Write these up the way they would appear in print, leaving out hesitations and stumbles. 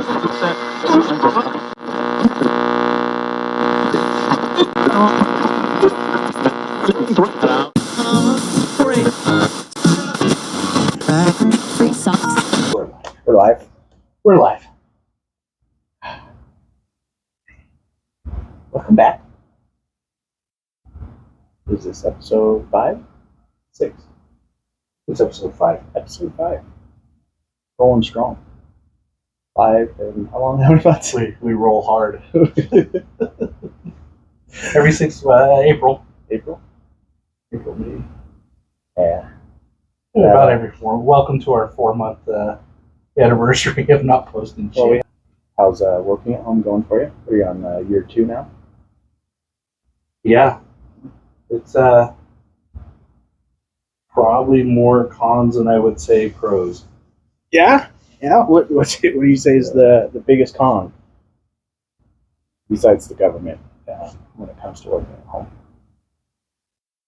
We're live. We're live. Welcome back. Is this episode 5? 6? It's episode 5. Episode 5. Rolling strong. 5 and how long? How many months? We roll hard. Every 6 April. April, May. Yeah. About every 4. Welcome to our 4-month anniversary of not posting shit. Well, how's working at home going for you? Are you on year 2 now? Yeah. It's probably more cons than I would say pros. Yeah. Yeah. What do you say is the biggest con besides the government when it comes to working at home?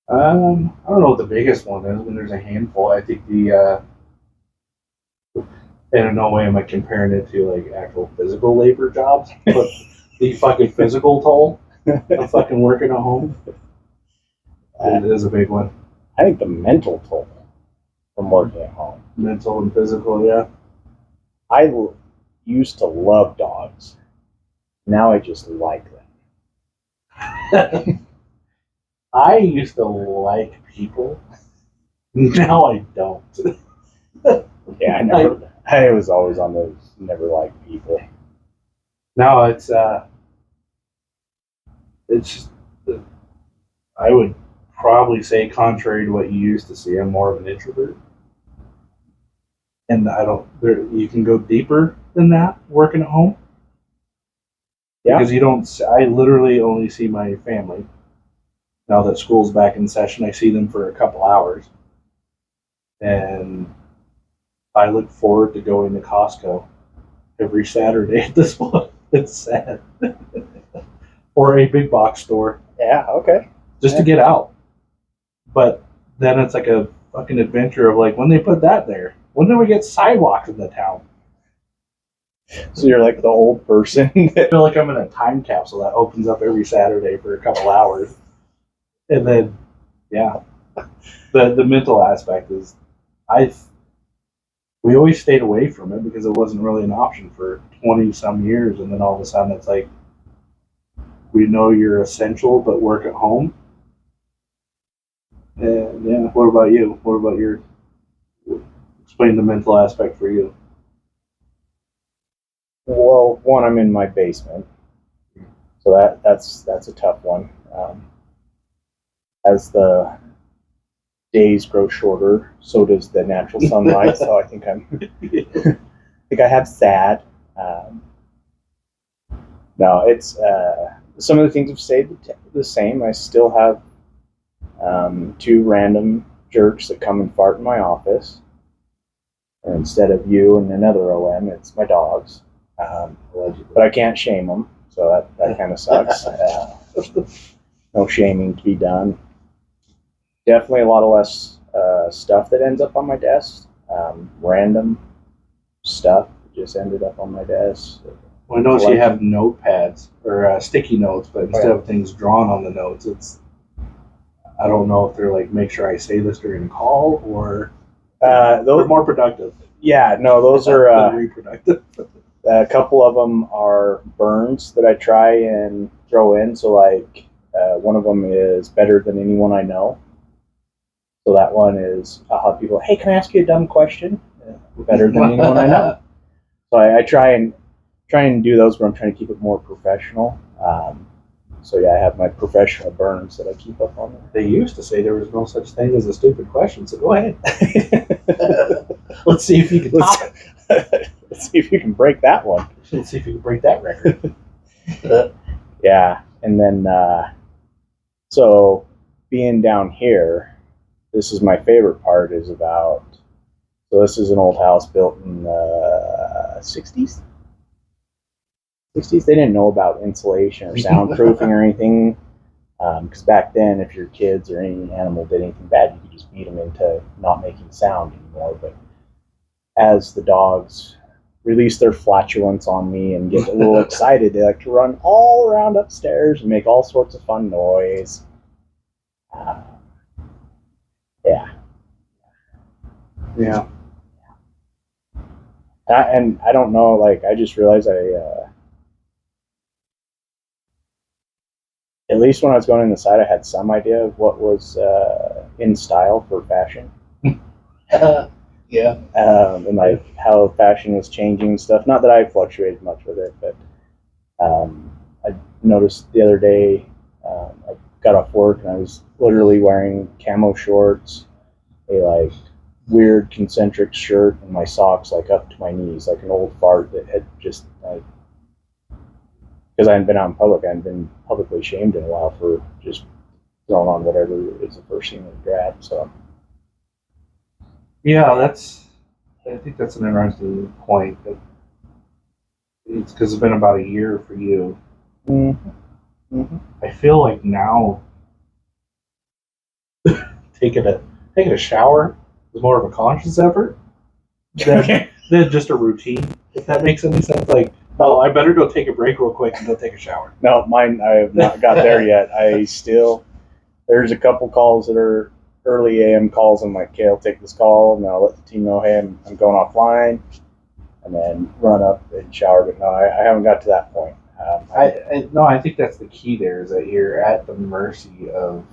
I don't know what the biggest one is. When there's a handful, I think and in no way am I comparing it to like actual physical labor jobs, but the fucking physical toll of fucking working at home. It is a big one. I think the mental toll from working at home. Mental and physical, yeah. I used to love dogs. Now I just like them. I used to like people. Now I don't. Yeah, I was always on those never liked people. Now it's I would probably say, contrary to what you used to see, I'm more of an introvert. And you can go deeper than that working at home. Yeah. Because I literally only see my family. Now that school's back in session, I see them for a couple hours. And I look forward to going to Costco every Saturday at this point. It's sad. Or a big box store. Yeah, okay. Just to get out. But then it's like a fucking adventure of like, when they put that there? When do we get sidewalks in the town? So you're like the old person. I feel like I'm in a time capsule that opens up every Saturday for a couple hours. And then, yeah. The mental aspect is, we always stayed away from it because it wasn't really an option for 20 some years. And then all of a sudden it's like, we know you're essential, but work at home. And yeah, what about you? What about explain the mental aspect for you? Well, one, I'm in my basement, so that's a tough one. As the days grow shorter, so does the natural sunlight. So I think I have sad. No, it's some of the things have stayed the same. I still have 2 random jerks that come and fart in my office. And instead of you and another OM, it's my dogs. But I can't shame them, so that kind of sucks. No shaming to be done. Definitely a lot of less stuff that ends up on my desk. Random stuff just ended up on my desk. Well, I notice you have notepads or sticky notes, but instead of things drawn on the notes, I don't know if they're like, make sure I say this during a call, or those are more productive. Yeah, no, those are reproductive. A couple of them are burns that I try and throw in. So like one of them is better than anyone I know. So that one is, I'll have people, hey, can I ask you a dumb question? Better than anyone I know. So I try and do those, but I'm trying to keep it more professional. So yeah, I have my professional burns that I keep up on there. They used to say there was no such thing as a stupid question, so go ahead. Let's see if you can top it. Let's see if you can break that one. Let's see if you can break that record. Yeah, and then so being down here, this is my favorite part. Is about, so this is an old house built in the 60s. They didn't know about insulation or soundproofing or anything, because back then, if your kids or any animal did anything bad, you could just beat them into not making sound anymore. But as the dogs release their flatulence on me and get a little excited. They like to run all around upstairs and make all sorts of fun noise. Yeah. Yeah. And I don't know, like, I just realized at least when I was going in the site, I had some idea of what was in style for fashion. Yeah. And like how fashion was changing and stuff. Not that I fluctuated much with it, but I noticed the other day, I got off work and I was literally wearing camo shorts, a like weird concentric shirt, and my socks like up to my knees, like an old fart that had just like, because I hadn't been out in public, I hadn't been publicly shamed in a while for just throwing on whatever is the first thing to grab. So Yeah, I think that's an interesting point. That it's because it's been about a year for you. mm-hmm. Mm-hmm. I feel like now taking a shower is more of a conscious effort than just a routine. If that makes any sense, like, oh, I better go take a break real quick and go take a shower. No, mine, I have not got there yet. There's a couple calls that are early AM calls. I'm like, okay, I'll take this call and I'll let the team know, hey, I'm going offline, and then run up and shower. But no, I haven't got to that point. I think that's the key there, is that you're at the mercy of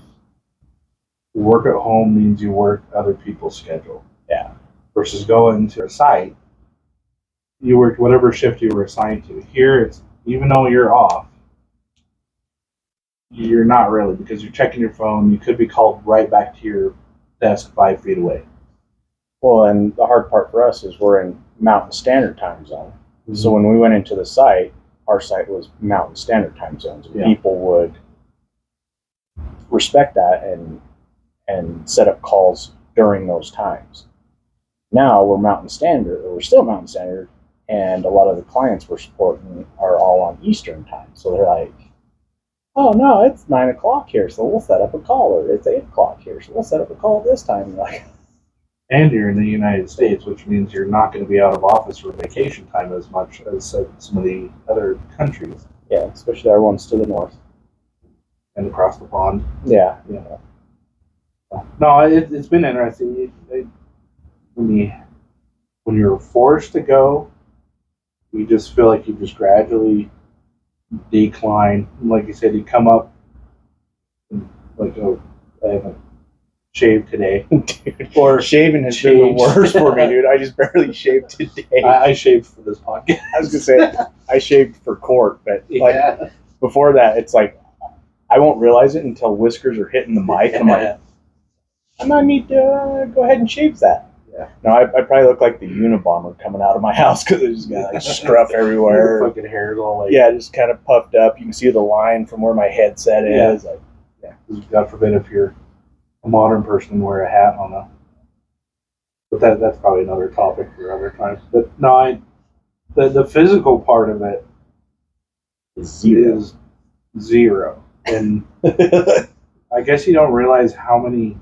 work at home means you work other people's schedule. Yeah. Versus going to a site, you work whatever shift you were assigned to. Here, it's even though you're off, you're not really, because you're checking your phone. You could be called right back to your desk 5 feet away. Well, and the hard part for us is we're in Mountain Standard Time Zone. Mm-hmm. So when we went into the site, our site was Mountain Standard Time Zones. And people would respect that and set up calls during those times. Now we're Mountain Standard, or we're still Mountain Standard, and a lot of the clients we're supporting are all on Eastern Time. So they're like, oh no, it's 9 o'clock here, so we'll set up a call, or it's 8 o'clock here, so we'll set up a call this time. Like, and you're in the United States, which means you're not going to be out of office for vacation time as much as some of the other countries. Yeah, especially our ones to the north. And across the pond. Yeah. No, it's been interesting. When you're forced to go, you just feel like you just gradually decline. Like you said, you come up and like, oh, I haven't shaved today. Dude, or shaving has been the worst for me, dude. I just barely shaved today. I shaved for this podcast. I was gonna say I shaved for court, but like before that, it's like I won't realize it until whiskers are hitting the mic. I'm like, I might need to go ahead and shave that. Yeah. No, I probably look like the Unabomber coming out of my house because I just got like scruff everywhere. Your fucking hair's all like, just kind of puffed up. You can see the line from where my headset is. Like, God forbid if you're a modern person and wear a hat on a. But that's probably another topic for other times. But no, the physical part of it is zero. And I guess you don't realize how many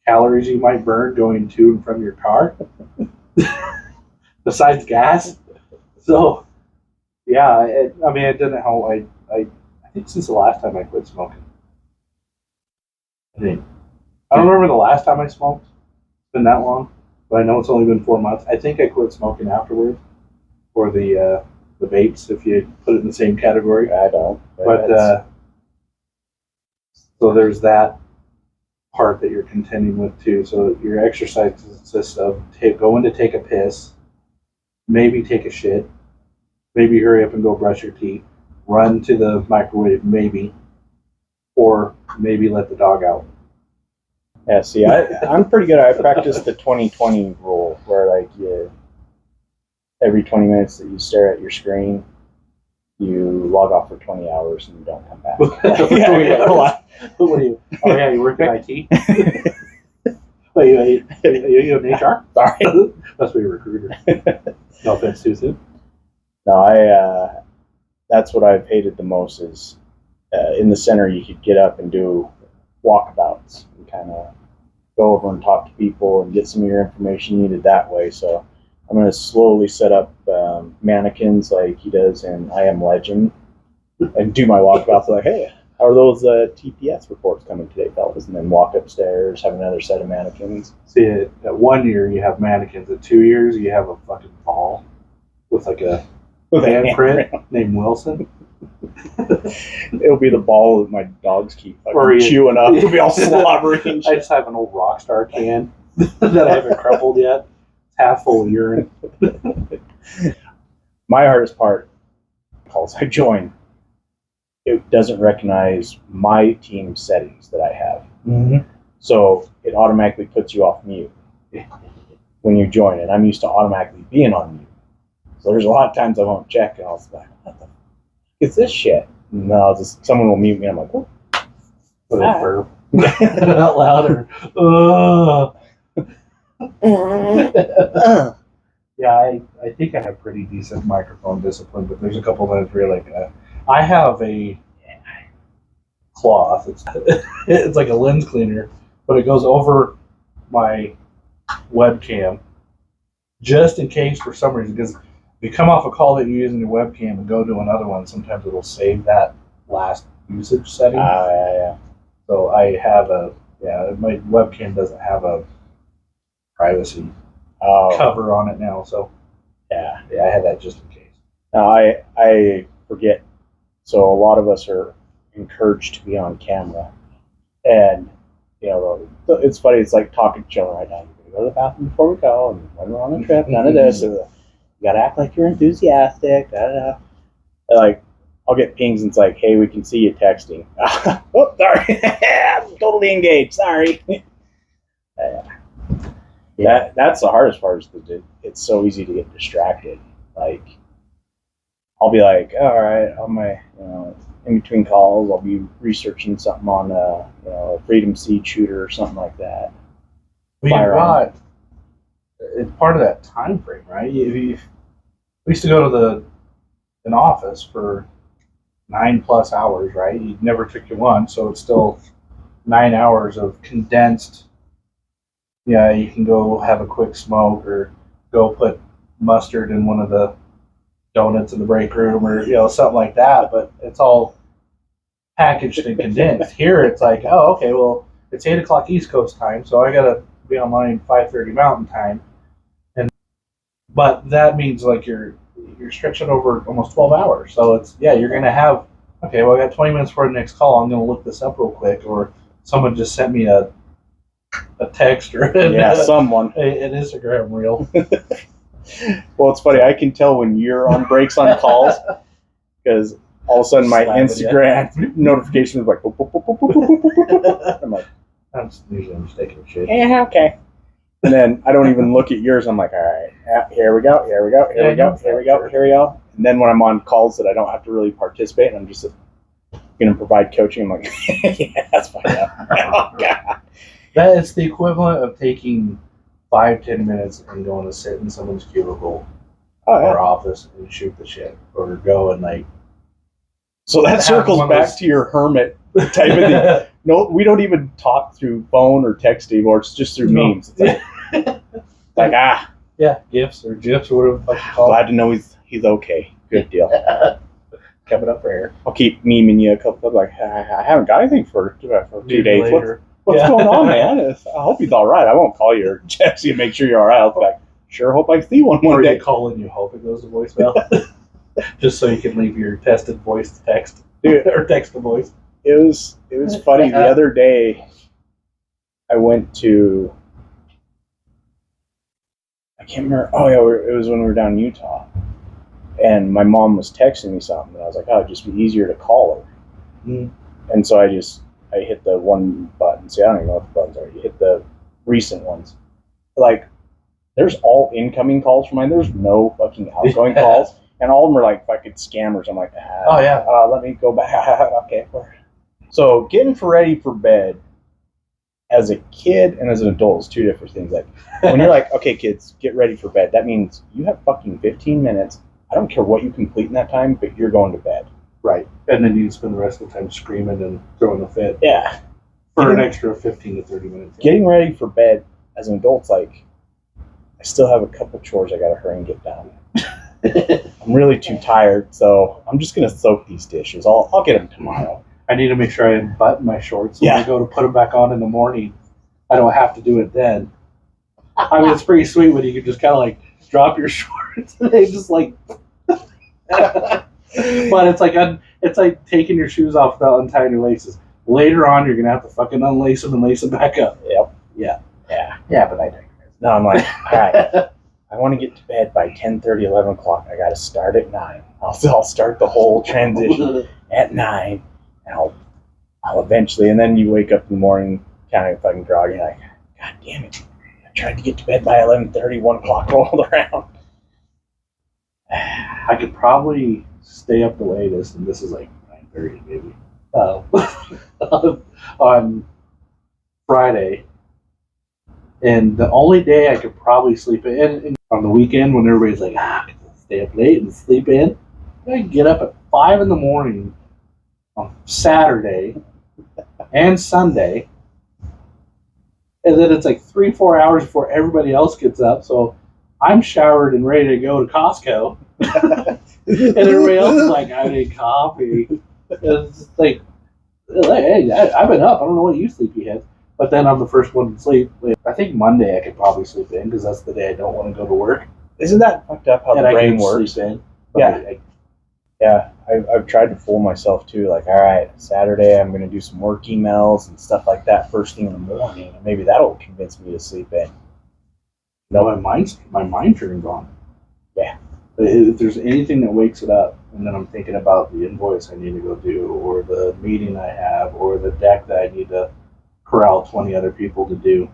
calories you might burn going to and from your car besides gas. So it didn't help. I think since the last time I quit smoking, I don't remember the last time I smoked. It's been that long, but I know it's only been 4 months. I think I quit smoking afterwards, or the vapes, if you put it in the same category. I don't, but so there's that part that you're contending with too. So your exercise consists of going to take a piss, maybe take a shit, maybe hurry up and go brush your teeth, run to the microwave, maybe, or maybe let the dog out. Yeah, see, I'm pretty good. I practice the 20-20 rule, where like every 20 minutes that you stare at your screen, you log off for 20 hours and you don't come back. What are you? Oh yeah, you work in IT. Wait, you in HR? Sorry, must be a recruiter. No offense, too soon. No, that's what I've hated the most is in the center you could get up and do walkabouts and kind of go over and talk to people and get some of your information needed that way. So I'm going to slowly set up mannequins like he does in I Am Legend and do my walkabouts like, hey, how are those TPS reports coming today, fellas? And then walk upstairs, have another set of mannequins. See, at 1 year you have mannequins. At 2 years you have a fucking ball with like a handprint named Wilson. It'll be the ball that my dogs keep chewing up. It'll be all slobbery and shit. I just have an old Rockstar can that I haven't crumpled yet. It's half full of urine. My hardest part, calls I join, it doesn't recognize my team settings that I have. Mm-hmm. So it automatically puts you off mute when you join it. I'm used to automatically being on mute. So there's a lot of times I won't check and I'll be like, what the fuck is this shit? And then someone will mute me and I'm like, what? Put it burp. Out louder. Yeah, I think I have pretty decent microphone discipline, but there's a couple times where like I have a cloth. It's like a lens cleaner, but it goes over my webcam just in case for some reason. Because if you come off a call that you're using your webcam and go to another one, sometimes it'll save that last usage setting. Yeah. So I have my webcam doesn't have a privacy cover on it now, so yeah, I had that just in case. Now I forget. So a lot of us are encouraged to be on camera, and it's funny. It's like talking to children right now. You're gonna go to the bathroom before we go, and when we're on a trip, none of this. You gotta act like you're enthusiastic. Like I'll get pings and it's like, hey, we can see you texting. Oh, sorry, I'm totally engaged. Sorry. That's the hardest part is that it's so easy to get distracted. Like, I'll be like, all right, on my, in between calls, I'll be researching something on a Freedom Seed shooter or something like that. It's part of that time frame, right? We used to go to an office for 9+ hours, right? You never took your lunch, so it's still 9 hours of condensed. Yeah, you can go have a quick smoke or go put mustard in one of the donuts in the break room or something like that, but it's all packaged and condensed. Here it's like, oh, okay, well, it's 8 o'clock East Coast time, so I gotta be online 5:30 Mountain time. But that means like you're stretching over almost 12 hours. So you're gonna have, okay, well, I got 20 minutes for the next call, I'm gonna look this up real quick, or someone just sent me a text or someone an Instagram reel. Well, it's funny. I can tell when you're on breaks on calls because all of a sudden my Instagram notification is like, boop, boop, boop, boop, boop, boop, boop, boop. I'm like, I'm just taking shit. Yeah, okay. And then I don't even look at yours. I'm like, all right, here we go. And then when I'm on calls that I don't have to really participate, and I'm just going to provide coaching, I'm like, yeah, that's fine. Oh, God. That is the equivalent of taking 5-10 minutes and going to sit in someone's cubicle or office and shoot the shit, or go and like. So that circles back to your hermit type of thing. No, we don't even talk through phone or text anymore. It's just through memes. It's like, yeah, GIFs or GIFs or whatever the fuck you call it. Glad to know he's okay. Good deal. Coming up for air. I'll keep memeing you a couple of like, I haven't got anything for 2 days. What's going on, man? I hope he's all right. I won't call you or text you to make sure you're all right. I'll be like, sure hope I see one day. You call and you hope it goes to voicemail. Just so you can leave your tested voice text. Or text to voice. It was funny. The other day, I went to, I can't remember. Oh, yeah, it was when we were down in Utah. And my mom was texting me something. And I was like, oh, it'd just be easier to call her. Mm. And so I hit the one button. See, I don't even know what the buttons are. You hit the recent ones. Like, there's all incoming calls from mine. There's no fucking outgoing calls. And all of them are like fucking scammers. I'm like, let me go back. Okay. So getting ready for bed as a kid and as an adult is two different things. Like, when you're like, okay, kids, get ready for bed, that means you have fucking 15 minutes. I don't care what you complete in that time, but you're going to bed. Right. And then you spend the rest of the time screaming and throwing a fit. Yeah. For an extra 15 to 30 minutes. Getting ready for bed as an adult's like, I still have a couple chores I gotta hurry and get done. I'm really too tired, so I'm just gonna soak these dishes. I'll get them tomorrow. I need to make sure I unbutton my shorts. So when I go to put them back on in the morning, I don't have to do it then. I mean, it's pretty sweet when you can just kind of like drop your shorts and they just like. But it's like taking your shoes off without untying your laces. Later on, you're gonna have to fucking unlace them and lace them back up. Yep. Yeah. Yeah, but I digress. No, I'm like, all right. I want to get to bed by 10:30, 11 o'clock. I got to start at 9. I'll start the whole transition at 9, and I'll eventually. And then you wake up in the morning, kind of fucking groggy, and like, God damn it! I tried to get to bed by 11:30, 1 o'clock rolled around. I could probably stay up the latest, and this is like 9:30 maybe. On Friday, and the only day I could probably sleep in on the weekend when everybody's like, I can stay up late and sleep in. I can get up at 5 in the morning on Saturday and Sunday, and then it's like 3-4 hours before everybody else gets up. So I'm showered and ready to go to Costco, and everybody else is like, I need coffee. It's just like, hey, I've been up. I don't know what you sleepyheads. But then I'm the first one to sleep. I think Monday I could probably sleep in because that's the day I don't want to go to work. Isn't that fucked up how the brain works? In, yeah. I've tried to fool myself too. Like, all right, Saturday I'm going to do some work emails and stuff like that first thing in the morning, and maybe that'll convince me to sleep in. No, my mind turns on. Yeah. If there's anything that wakes it up, and then I'm thinking about the invoice I need to go do, or the meeting I have, or the deck that I need to corral 20 other people to do.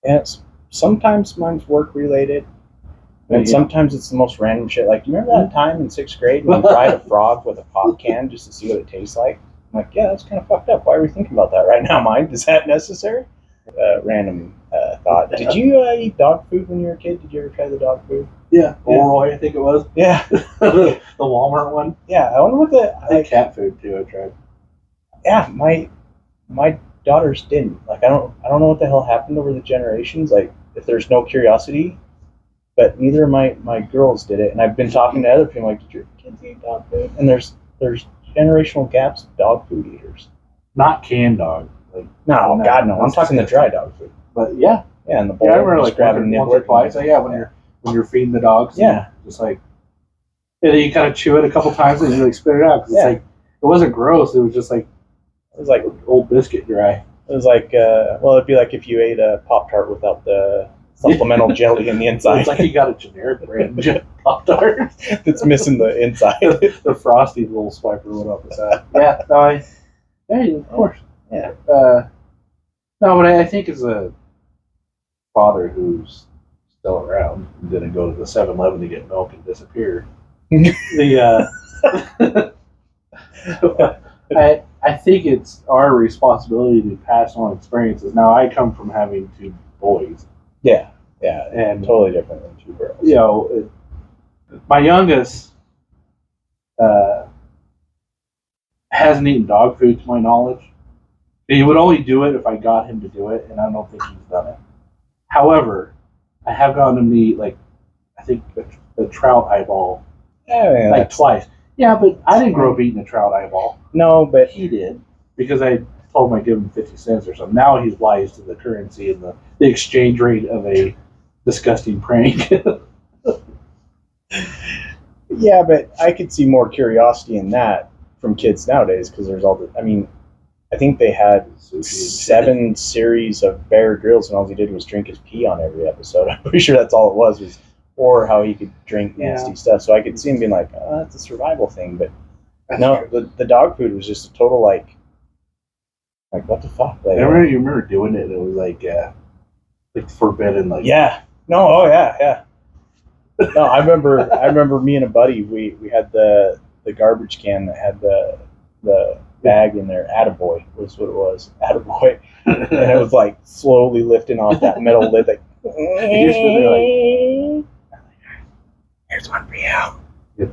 And sometimes mine's work related, and sometimes it's the most random shit. Like, do you remember that time in 6th grade when we fried a frog with a pop can just to see what it tastes like? I'm like, yeah, that's kind of fucked up. Why are we thinking about that right now, Mike? Is that necessary? Random thought. Did you eat dog food when you were a kid? Did you ever try the dog food? Yeah, Roy, I think it was. Yeah. The Walmart one. Yeah, I wonder what I cat food too. I tried. Yeah, my daughters didn't. Like, I don't know what the hell happened over the generations. Like, if there's no curiosity, but neither of my girls did it. And I've been talking to other people like, did your kids eat dog food? And there's generational gaps of dog food eaters. Not canned dog. Like, no, God no. I'm talking the dry dog food. But yeah, and the bowl. Yeah, I remember like grabbing once or twice. So, yeah, when you're feeding the dogs. Yeah, just like you kind of chew it a couple times and you like spit it out. Cause it's like it wasn't gross. It was just like it was like old biscuit dry. It was like it'd be like if you ate a Pop-Tart without the supplemental jelly in the inside. It's like you got a generic brand Pop-Tart that's missing the inside. The frosty little swiper went up the side. Yeah, no, hey, of course. Yeah. No, but I think as a father who's still around and didn't go to the 7-Eleven to get milk and disappear, I think it's our responsibility to pass on experiences. Now, I come from having 2 boys. Yeah, and totally different than 2 girls. You know, my youngest hasn't eaten dog food to my knowledge. He would only do it if I got him to do it, and I don't think he's done it. However, I have gotten him to eat, like, I think a trout eyeball, like twice. Yeah, but I didn't grow up eating a trout eyeball. No, but he did, because I told him I'd give him 50 cents or something. Now he's wise to the currency and the exchange rate of a disgusting prank. Yeah, but I could see more curiosity in that from kids nowadays, because there's all the, I mean, I think they had 7 series of Bear Grylls, and all he did was drink his pee on every episode. I'm pretty sure that's all it was or how he could drink nasty stuff. So I could see him being like, oh, that's a survival thing. But no, the dog food was just a total like what the fuck? Like, you remember doing it, and it was like forbidden. Like, yeah. No, oh yeah. No, I remember me and a buddy, we had the garbage can that had the bag in there. Attaboy was what it was. Attaboy. And it was like slowly lifting off that metal lid. Like, here's one for you. I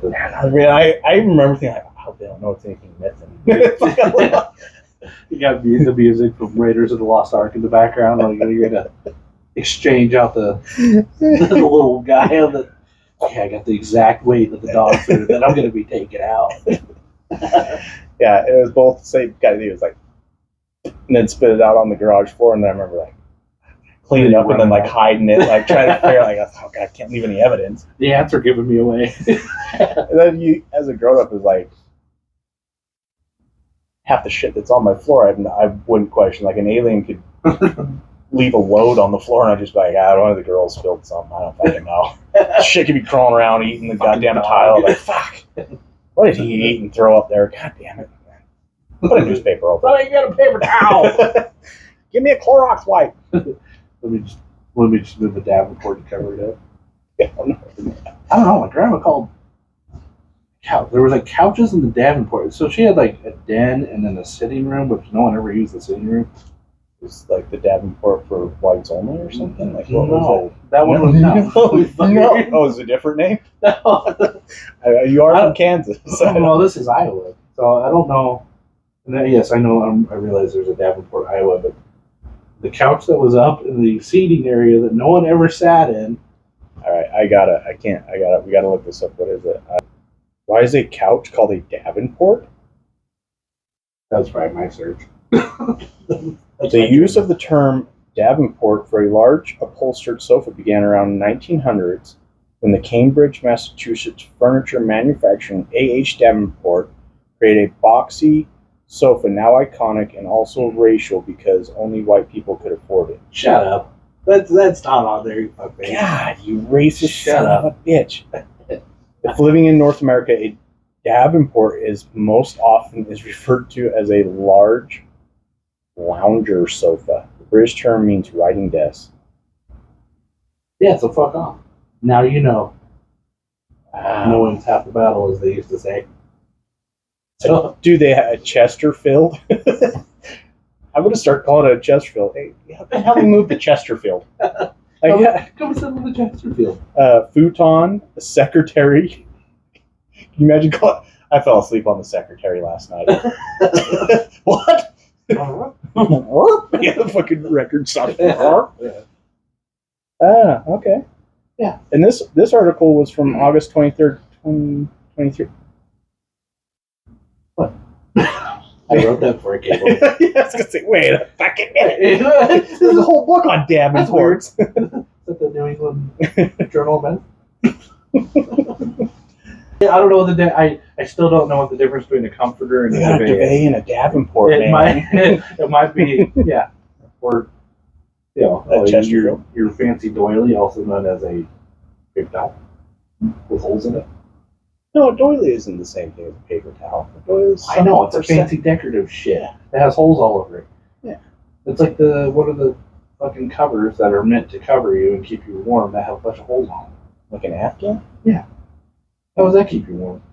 remember thinking, like, I hope they don't know it's anything missing. You got the music from Raiders of the Lost Ark in the background. Like, you're gonna exchange out the little guy on the. Okay, I got the exact weight of the dog food that I'm going to be taking out. Yeah, it was both the same guy. He was like, and then spit it out on the garage floor, and then I remember like cleaning it up and then like hiding it, like trying to figure like, oh god, I can't leave any evidence. The ants are giving me away. And then you, as a grown up, is like half the shit that's on my floor. I wouldn't question. Like an alien could leave a load on the floor, and I'd just be like, one of the girls spilled something. I don't fucking know. Shit could be crawling around eating the goddamn tile. Like fuck, what did he eat and throw up there? God damn it! Put a newspaper over. I got a paper towel. Give me a Clorox wipe. Let me just move the Davenport and cover it up. Yeah, I don't know. My grandma called. There was like couches in the Davenport, so she had like a den and then a sitting room, which no one ever used the sitting room. It was like the Davenport for whites only or something. Like what was it? That one was no. No. Oh, is it a different name? No. You are from Kansas. So. Well, this is Iowa, so I don't know. And then, yes, I know. I realize there's a Davenport, Iowa, but the couch that was up in the seating area that no one ever sat in. All right, we gotta look this up. What is it? Why is a couch called a Davenport? That's probably my search. The use of the term Davenport for a large upholstered sofa began around 1900s when the Cambridge, Massachusetts furniture manufacturer A.H. Davenport created a boxy sofa, now iconic and also racial because only white people could afford it. Shut up. That's not on there, you fuckface. God, you racist Shut son up. of a bitch. If living in North America, a Davenport is most often is referred to as a large lounger sofa. The British term means writing desk. Yeah, so fuck off. Now you know. Wow. Knowing's half the battle, as they used to say. So, Do they have a Chesterfield? I'm going to start calling it a Chesterfield. Hey, help me move the Chesterfield. come sit with the Chesterfield. Futon, a secretary. Can you imagine calling? I fell asleep on the secretary last night. What? Yeah, the fucking record stopped. Yeah. Okay. Yeah. And this article was from August 23rd, 2023. What? I wrote that for a cable. Yeah, I was going to say, wait a fucking minute. There's a whole book on Davenports. Is that the New England Journal of Medicine? I don't know what I still don't know what the difference between a comforter and You got a duvet and a Davenport, it man. it might be, yeah. Or, you know, Chesterfield. your fancy doily, also known as a paper towel with holes in it. No, a doily isn't the same thing as a paper towel. A doily is I know, it's a fancy decorative shit. Yeah. It has holes all over it. Yeah. It's like one of the fucking covers that are meant to cover you and keep you warm that have a bunch of holes on them. Like an Afghan? How does that keep you warm?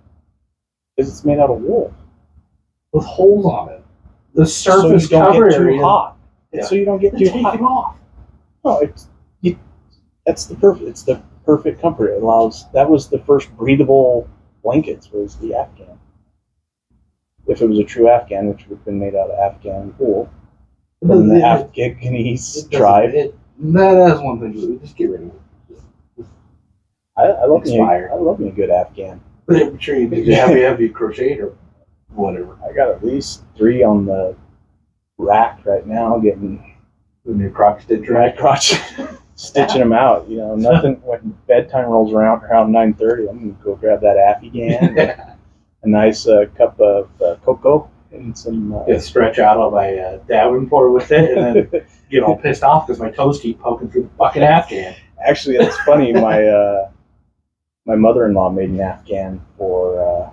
Because it's made out of wool. With holes on it. The surface so you don't cover get too area. hot. Yeah. So you don't get Then too take hot. it off. No, it's the perfect comfort. It allows. That was the first breathable blankets. Was the Afghan. If it was a true Afghan, which would have been made out of Afghan wool, from the Afghanese tribe. That's one thing. Just get rid of it. I love me. Expired. I love me a good Afghan. But I'm sure you did. Have you crocheted or whatever? I got at least 3 on the rack right now, getting When your croc stitch my right? crotch, stitching them out. You know, nothing. When bedtime rolls around 9:30, I'm gonna go grab that Afghan, a nice cup of cocoa, and some. Stretch out on my Davenport with it, and then get all pissed off because my toes keep poking through the fucking Afghan. Actually, it's funny. My mother-in-law made an Afghan for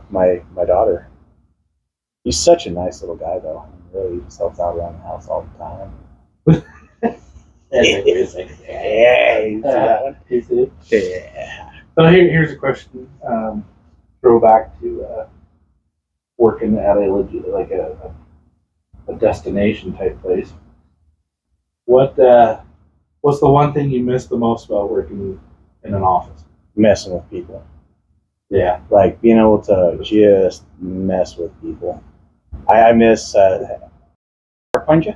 my daughter. He's such a nice little guy, though. Really, he just helps out around the house all the time. Yeah, you see that one? Yeah. So here's a question. Throwback to working at a legit, like a destination type place. What's the one thing you miss the most about working in an office? Messing with people. Yeah. Like being able to just mess with people. I miss. Find you?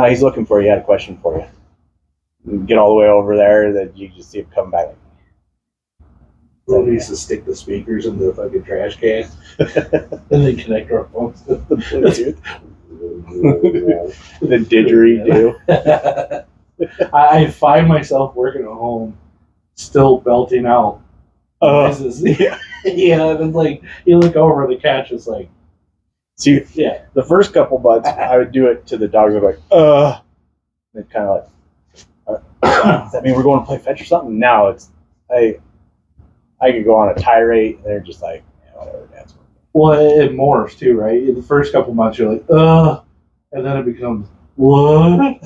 He's looking for you. He had a question for you. You get all the way over there, then you just see him come back. We used to stick the speakers in the fucking trash can and then connect our phones to The Bluetooth. The didgeridoo. I find myself working at home still belting out noises. Yeah. Yeah, and it's like you look over, the catch is like, See, yeah. the first couple months, I would do it to the dogs. I'd be like, and kind of like, does that mean we're going to play fetch or something? Now it's, I could go on a tirade, and they're just like, yeah, whatever, Dad's working. Well, it morphs too, right? In the first couple months, you're like, and then it becomes, what?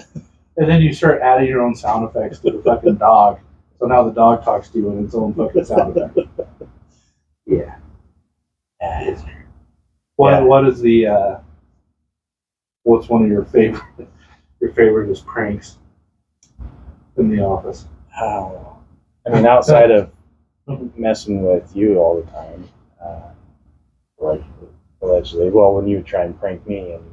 And then you start adding your own sound effects to the fucking dog. So now the dog talks to you in its own fucking sound effect. Yeah. What is the what's one of your favorite is pranks in the office? Oh. I mean, outside of messing with you all the time, allegedly. Well, when you would try and prank me, and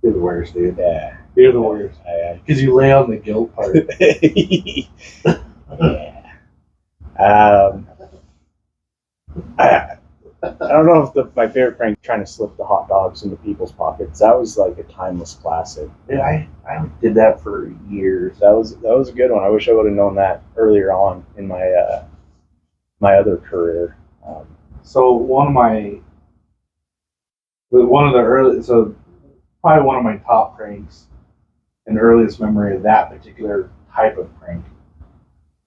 You're the worst, dude. yeah, You're the worst. I am. Because you lay on the guilt part. Yeah. I don't know if my favorite prank trying to slip the hot dogs into people's pockets. That was like a timeless classic. Yeah, I did that for years. That was a good one. I wish I would have known that earlier on in my my other career. So probably one of my top pranks and earliest memory of that particular type of prank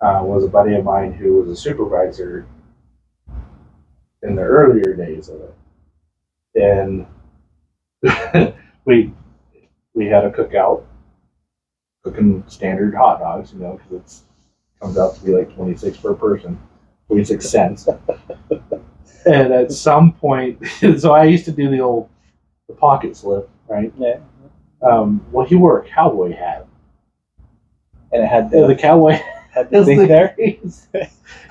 was a buddy of mine who was a supervisor in the earlier days of it, and we had a cookout, cooking standard hot dogs, because it comes out to be like 26 per person, 26 cents. And at some point, so I used to do the pocket slip, right? Yeah. Well, he wore a cowboy hat, And it had the cowboy had the thing there.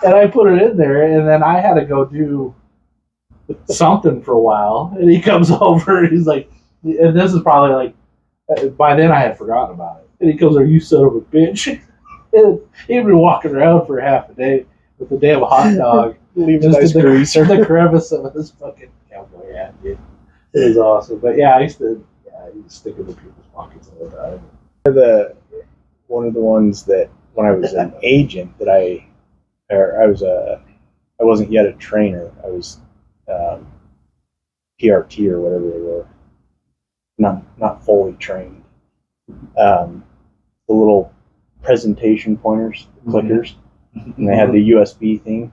And I put it in there, and then I had to go do something for a while. And he comes over, and he's like, and this is probably like, by then I had forgotten about it. And he comes over, you son of a bitch. And he'd been walking around for half a day with the damn hot dog. Leave a nice greaser. The crevice of his fucking cowboy hat, dude. It was awesome. But yeah, I used to stick in the people's pockets all the time. One of the ones that when I was an agent that I wasn't yet a trainer. I was PRT or whatever they were, not fully trained. The little presentation pointers, clickers, and they had the USB thing.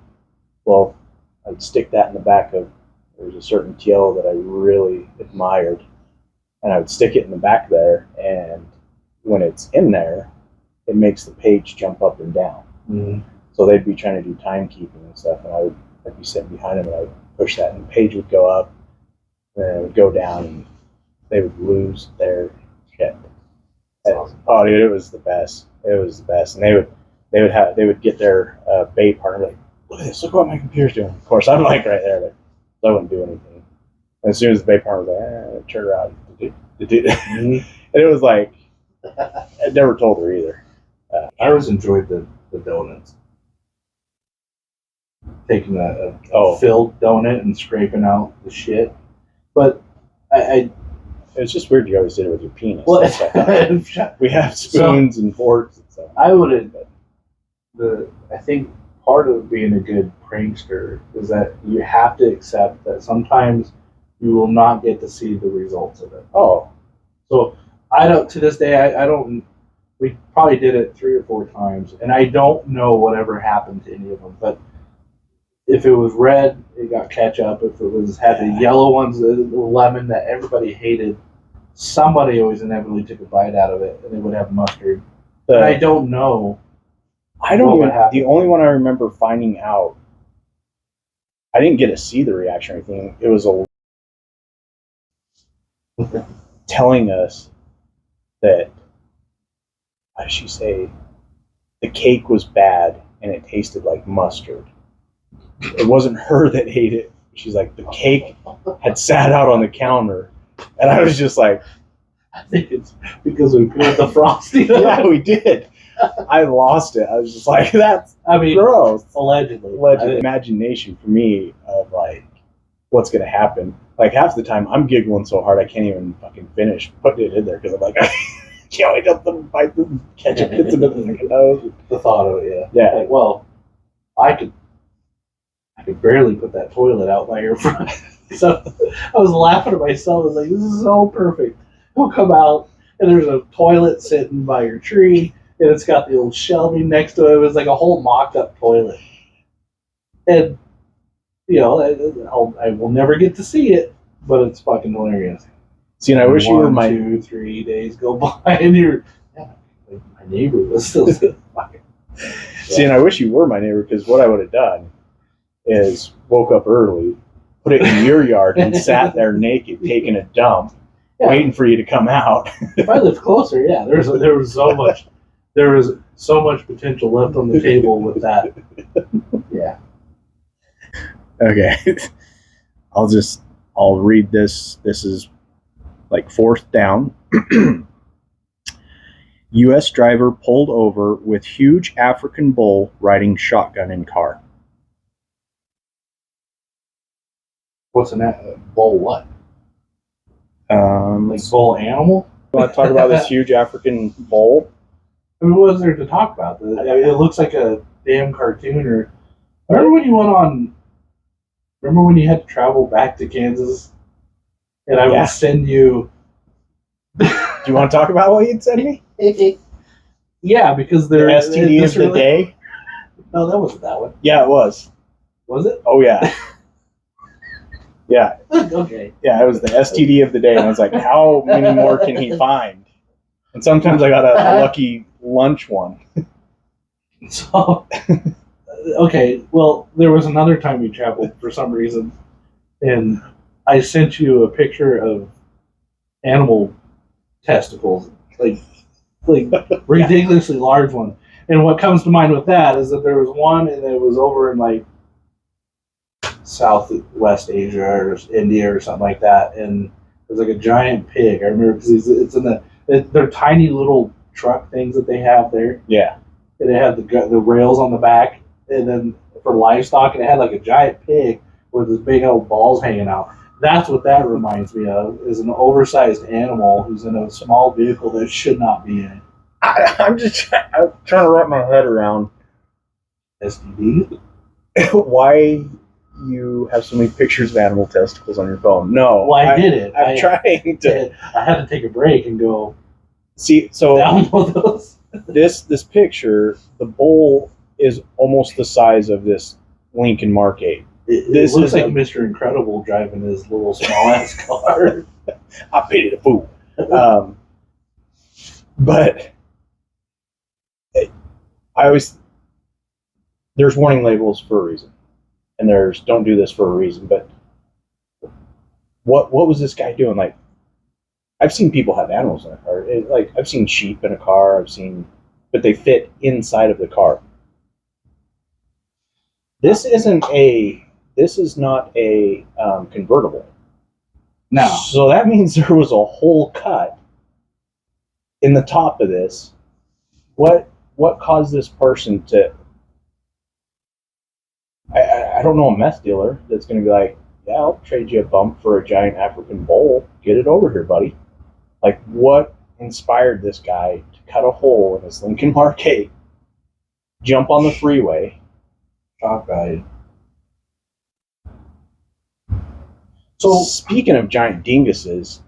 Well, I'd stick that in the back of, there was a certain TL that I really admired, and I would stick it in the back there, and when it's in there, it makes the page jump up and down. Mm-hmm. So they'd be trying to do timekeeping and stuff, and I'd be sitting behind them, and I would push that, and the page would go up, and then it would go down, and they would lose their shit. Awesome. Oh, dude, it was the best. It was the best, and they would get their bay partner like, look at this, look what my computer's doing. Of course, I'm like right there, like, I wouldn't do anything. And as soon as the bay partner was like, turn around, and it was like, I never told her either. I always enjoyed the donuts. Taking a filled donut and scraping out the shit. But it's just weird you always did it with your penis. Well, we have spoons and forks and stuff. I think part of being a good prankster is that you have to accept that sometimes you will not get to see the results of it. Oh. So to this day, I don't, we probably did it 3 or 4 times, and I don't know whatever happened to any of them, but if it was red, it got ketchup. If it had the yellow ones, the lemon that everybody hated, somebody always inevitably took a bite out of it, and it would have mustard. And I don't know. The only one I remember finding out, I didn't get to see the reaction or anything. It was telling us that, how did she say, the cake was bad and it tasted like mustard. It wasn't her that ate it. She's like, the cake had sat out on the counter, and I was just like, I think it's because we peeled the frosting. Yeah, we did. I lost it. I was just like, that's gross. Allegedly. Imagination for me of like what's gonna happen. Like half the time I'm giggling so hard I can't even fucking finish putting it in there because I'm like, I can't wait till the bite the ketchup gets into the fucking nose. The thought of it, Yeah. Like, well, I could barely put that toilet out by your front. So I was laughing at myself. I was like, this is so perfect. We'll come out and there's a toilet sitting by your tree and it's got the old shelving next to it. It was like a whole mocked up toilet. And, I will never get to see it, but it's fucking hilarious. See, and I wish you were my 2-3 days go by and my neighbor was still fucking. See, and I wish you were my neighbor because what I would have done is woke up early, put it in your yard, and sat there naked taking a dump, waiting for you to come out. If I lived closer, yeah, there was so much potential left on the table with that. Yeah. Okay. I'll read this. This is like fourth down. U.S. driver pulled over with huge African bull riding shotgun in car. What's an bull? What? Like bull animal? You want to talk about this huge African bull? I mean, what is there to talk about? It looks like a damn cartoon. Or remember when you had to travel back to Kansas, and I would send you. Do you want to talk about what you'd send me? Yeah, because the STD of the day. No, that wasn't that one. Yeah, it was. Was it? Oh yeah. Yeah. Okay. Yeah, it was the STD of the day, and I was like, how many more can he find? And sometimes I got a lucky lunch one. So, okay, well, there was another time we traveled for some reason, and I sent you a picture of animal testicles, like ridiculously large one. And what comes to mind with that is that there was one, and it was over in like Southwest Asia or India or something like that, and it was like a giant pig. I remember because it's in they're tiny little truck things that they have there. Yeah, and they had the rails on the back, and then for livestock, and it had like a giant pig with his big old balls hanging out. That's what that reminds me of, is an oversized animal who's in a small vehicle that should not be in it. I'm trying to wrap my head around STD. Why you have so many pictures of animal testicles on your phone? No, well, I did it. I'm trying to. I had to take a break and go. See, so download those. This picture, the bull is almost the size of this Lincoln Mark 8. This looks like Mr. Incredible driving his little small ass car. I pity the fool. But there's warning labels for a reason, and there's don't do this for a reason. But what was this guy doing? Like, I've seen people have animals in a car. Like, I've seen sheep in a car. But they fit inside of the car. This is not a convertible. No. So that means there was a hole cut in the top of this. What caused this person to? I don't know a meth dealer that's going to be like, yeah, I'll trade you a bump for a giant African bull. Get it over here, buddy. Like, what inspired this guy to cut a hole in his Lincoln Mark 8, jump on the freeway? Shock value. So, speaking of giant dinguses,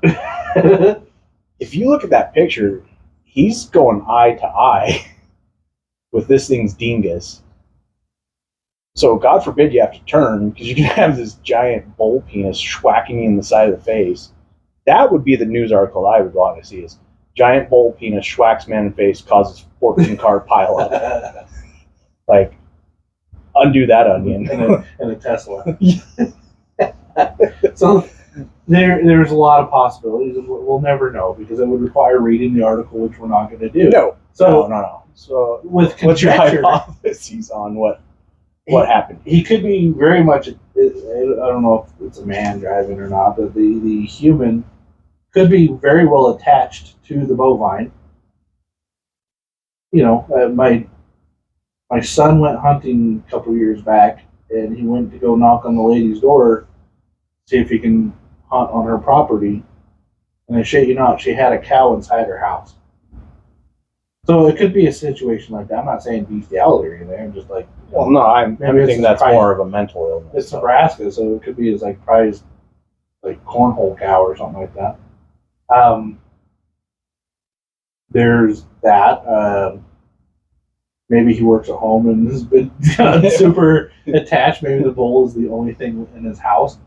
if you look at that picture, he's going eye to eye with this thing's dingus. So, God forbid you have to turn, because you can have this giant bull penis schwacking you in the side of the face. That would be the news article I would want to see, is giant bull penis schwacks man in face, causes 14 car pile up. Like, undo that onion. And a Tesla. So there's a lot of possibilities, and we'll never know, because it would require reading the article, which we're not going to do. No. So with what's your hypothesis on what happened? He could be very much. I don't know if it's a man driving or not, but the human could be very well attached to the bovine. You know, my son went hunting a couple years back, and he went to go knock on the lady's door, see if he can hunt on her property. And I shit you not, she had a cow inside her house. So it could be a situation like that. I'm not saying bestiality or anything. I'm just like, Well, no, I'm Maybe it's thinking that's surprising. more of a mental illness. it's Nebraska, so it could be as like prized like cornhole cow or something like that. There's that. Maybe he works at home and has been super attached. Maybe the bull is the only thing in his house.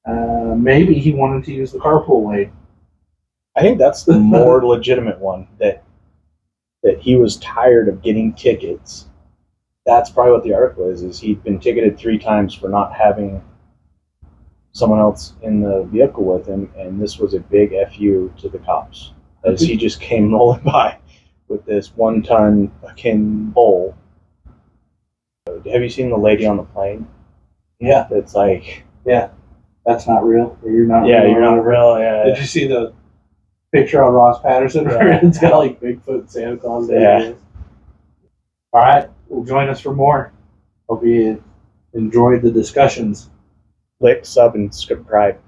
Maybe he wanted to use the carpool lane. I think that's the more legitimate one, that he was tired of getting tickets. That's probably what the article is he'd been ticketed 3 times for not having someone else in the vehicle with him, and this was a big FU to the cops, as he just came rolling by with this 1-ton fucking bull. Have you seen the lady on the plane? Yeah, It's like, that's not real. Or you're not. yeah, real. you're not real. Yeah, Did you see the picture on Ross Patterson where it's got like Bigfoot and Santa Claus? Yeah. All right, well, join us for more. Hope you enjoyed the discussions. Click, sub, and subscribe.